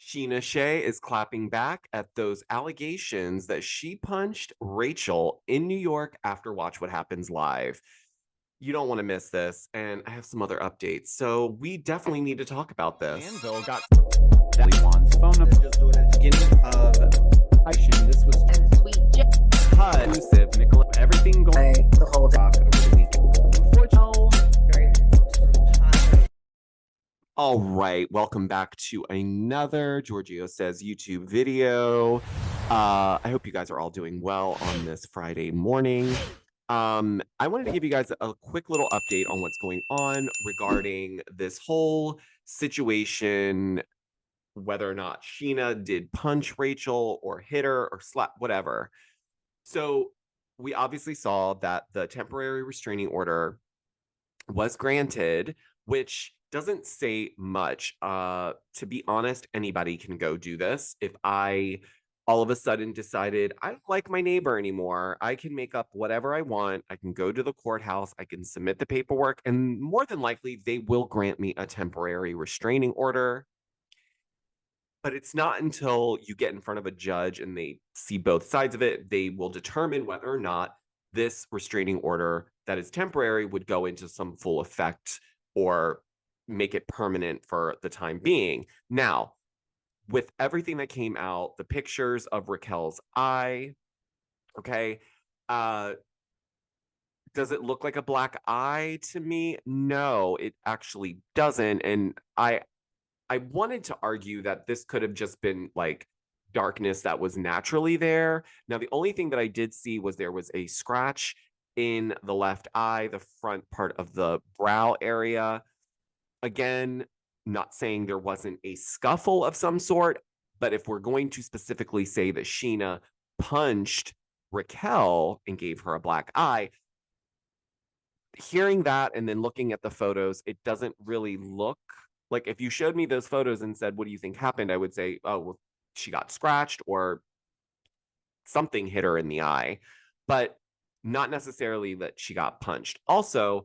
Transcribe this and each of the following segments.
Scheana Shay is clapping back at those allegations that she punched Rachel in New York after Watch What Happens Live. You don't want to miss this, and I have some other updates. So we definitely need to talk about this. Anvil got Juan's phone number. Just doing it beginning of This was Sweet exclusive. Nicola, everything going the whole talk over the weekend. unfortunately. very sort of positive. All right, welcome back to another Giorgio Says YouTube video. I hope you guys are all doing well on this Friday morning. I wanted to give you guys a quick little update on what's going on regarding this whole situation, whether or not Sheena did punch Rachel or hit her or slap, whatever. So we obviously saw that the temporary restraining order was granted, which doesn't say much. To be honest, anybody can go do this. If I all of a sudden decided I don't like my neighbor anymore, I can make up whatever I want. I can go to the courthouse, I can submit the paperwork, and more than likely, they will grant me a temporary restraining order. But it's not until you get in front of a judge and they see both sides of it, they will determine whether or not this restraining order that is temporary would go into some full effect or make it permanent for the time being. Now, with everything that came out, the pictures of Raquel's eye, okay, does it look like a black eye to me? No, it actually doesn't. And I wanted to argue that this could have just been like darkness that was naturally there. Now, the only thing that I did see was there was a scratch in the left eye, the front part of the brow area. Again, not saying there wasn't a scuffle of some sort, but if we're going to specifically say that Sheena punched Raquel and gave her a black eye, hearing that and then looking at the photos, it doesn't really look like, if you showed me those photos and said, what do you think happened? I would say, oh, well, she got scratched or something hit her in the eye, but not necessarily that she got punched. Also,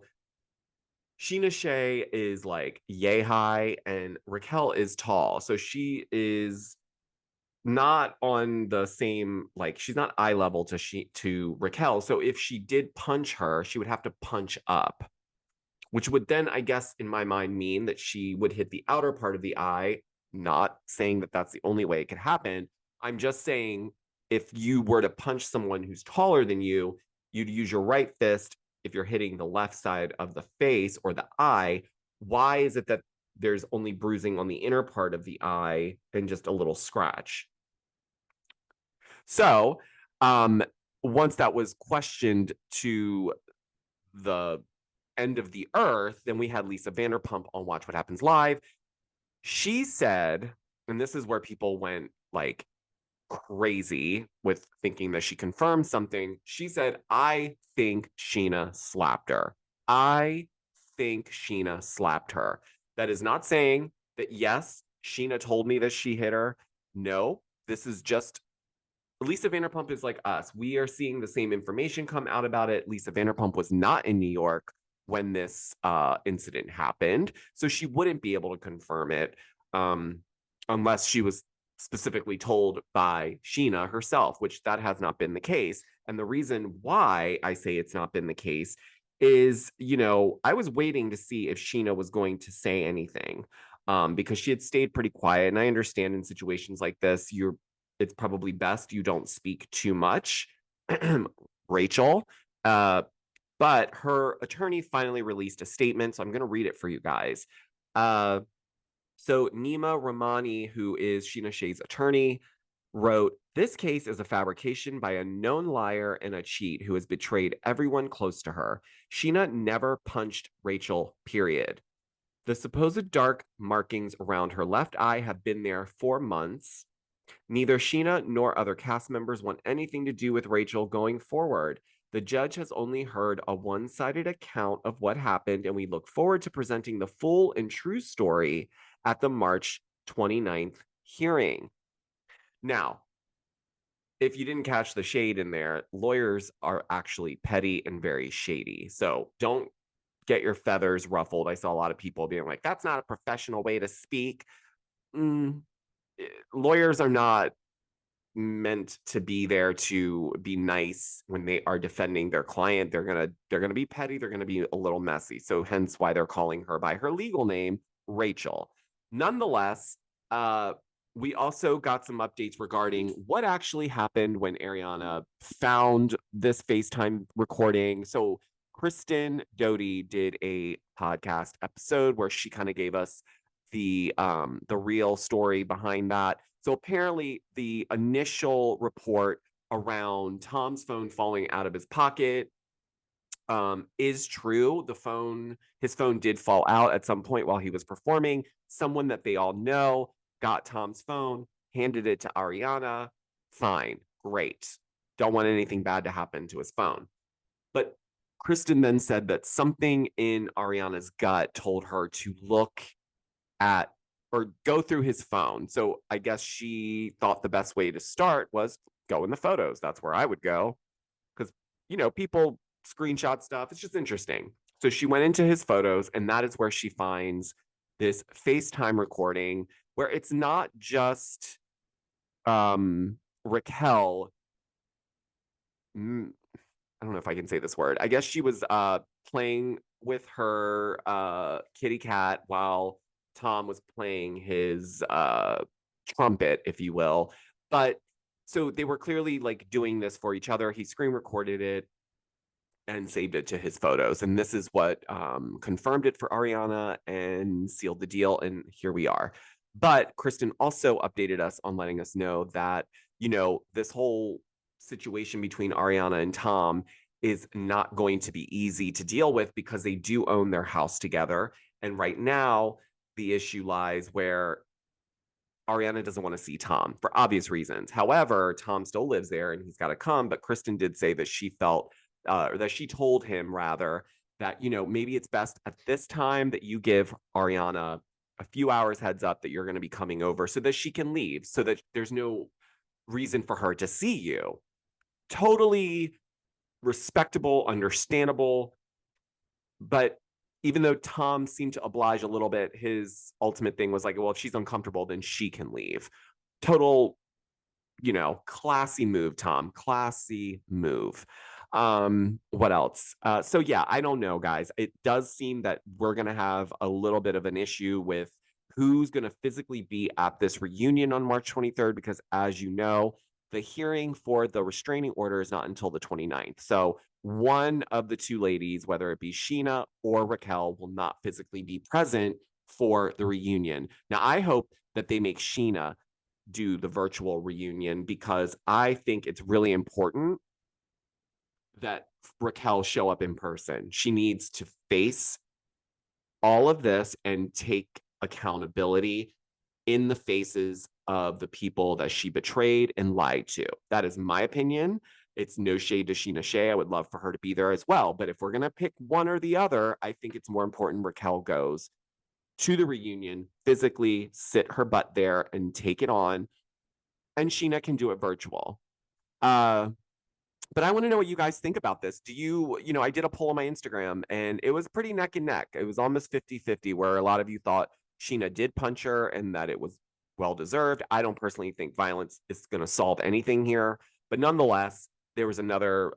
Scheana Shay is like yay high and Raquel is tall. So she is not on the same, like, she's not eye level to Raquel. So if she did punch her, she would have to punch up, which would then, I guess, in my mind, mean that she would hit the outer part of the eye. Not saying that that's the only way it could happen. I'm just saying if you were to punch someone who's taller than you, you'd use your right fist if you're hitting the left side of the face or the eye. Why is it that there's only bruising on the inner part of the eye and just a little scratch? So once that was questioned to the end of the earth, then we had Lisa Vanderpump on Watch What Happens Live. She said, and this is where people went like crazy with thinking that she confirmed something. She said, I think Sheena slapped her. I think Sheena slapped her. That is not saying that, yes, Sheena told me that she hit her. No, this is just Lisa Vanderpump is like us. We are seeing the same information come out about it. Lisa Vanderpump was not in New York when this incident happened, so she wouldn't be able to confirm it unless she was specifically told by Sheena herself, which that has not been the case. And the reason why I say it's not been the case is, I was waiting to see if Sheena was going to say anything because she had stayed pretty quiet. And I understand in situations like this, it's probably best you don't speak too much, Rachel. But her attorney finally released a statement, so I'm going to read it for you guys. So Nima Ramani, who is Scheana Shays' attorney, wrote, "This case is a fabrication by a known liar and a cheat who has betrayed everyone close to her. Sheena never punched Rachel, period. The supposed dark markings around her left eye have been there for months. Neither Sheena nor other cast members want anything to do with Rachel going forward. The judge has only heard a one-sided account of what happened, and we look forward to presenting the full and true story at the March 29th hearing." Now, if you didn't catch the shade in there, lawyers are actually petty and very shady. So don't get your feathers ruffled. I saw a lot of people being like, that's not a professional way to speak. lawyers are not meant to be there to be nice when they are defending their client. They're gonna be petty, they're gonna be a little messy. So hence why they're calling her by her legal name, Rachel. Nonetheless, we also got some updates regarding what actually happened when Ariana found this FaceTime recording. So Kristen Doty did a podcast episode where she kind of gave us the real story behind that. So apparently the initial report around Tom's phone falling out of his pocket is true. His phone did fall out at some point while he was performing. Someone that they all know got Tom's phone, handed it to Ariana. Fine, great. Don't want anything bad to happen to his phone. But Kristen then said that something in Ariana's gut told her to look at or go through his phone. So I guess she thought the best way to start was go in the photos. That's where I would go because, people screenshot stuff. It's just interesting. So she went into his photos, and that is where she finds this FaceTime recording where it's not just Raquel. I don't know if I can say this word. I guess she was playing with her kitty cat while Tom was playing his trumpet, if you will. But so they were clearly like doing this for each other. He screen recorded it and saved it to his photos. And this is what confirmed it for Ariana and sealed the deal. And here we are. But Kristen also updated us on letting us know that, this whole situation between Ariana and Tom is not going to be easy to deal with because they do own their house together. And right now, the issue lies where Ariana doesn't want to see Tom for obvious reasons. However, Tom still lives there and he's got to come. But Kristen did say that she felt, or that she told him rather, that, maybe it's best at this time that you give Ariana a few hours heads up that you're going to be coming over so that she can leave, so that there's no reason for her to see you. Totally respectable, understandable. But even though Tom seemed to oblige a little bit, his ultimate thing was like, well, if she's uncomfortable, then she can leave. Total, classy move, Tom. Classy move. What else? So yeah, I don't know, guys. It does seem that we're gonna have a little bit of an issue with who's gonna physically be at this reunion on March 23rd, because as you know, the hearing for the restraining order is not until the 29th. So one of the two ladies, whether it be Sheena or Raquel, will not physically be present for the reunion. Now, I hope that they make Sheena do the virtual reunion because I think it's really important that Raquel show up in person. She needs to face all of this and take accountability in the faces of the people that she betrayed and lied to. That is my opinion. It's no shade to Scheana Shays. I would love for her to be there as well. But if we're going to pick one or the other, I think it's more important Raquel goes to the reunion, physically sit her butt there and take it on. And Sheena can do it virtual. But I want to know what you guys think about this. Do you, I did a poll on my Instagram and it was pretty neck and neck. It was almost 50-50 where a lot of you thought Sheena did punch her and that it was well-deserved. I don't personally think violence is going to solve anything here. But nonetheless, there was another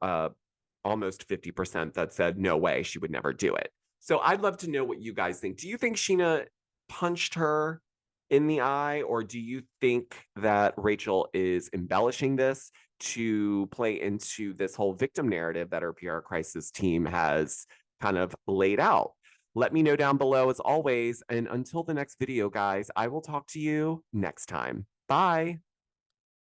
almost 50% that said, no way, she would never do it. So I'd love to know what you guys think. Do you think Sheena punched her in the eye, or do you think that Rachel is embellishing this to play into this whole victim narrative that her PR crisis team has kind of laid out? Let me know down below as always. And until the next video, guys, I will talk to you next time. Bye.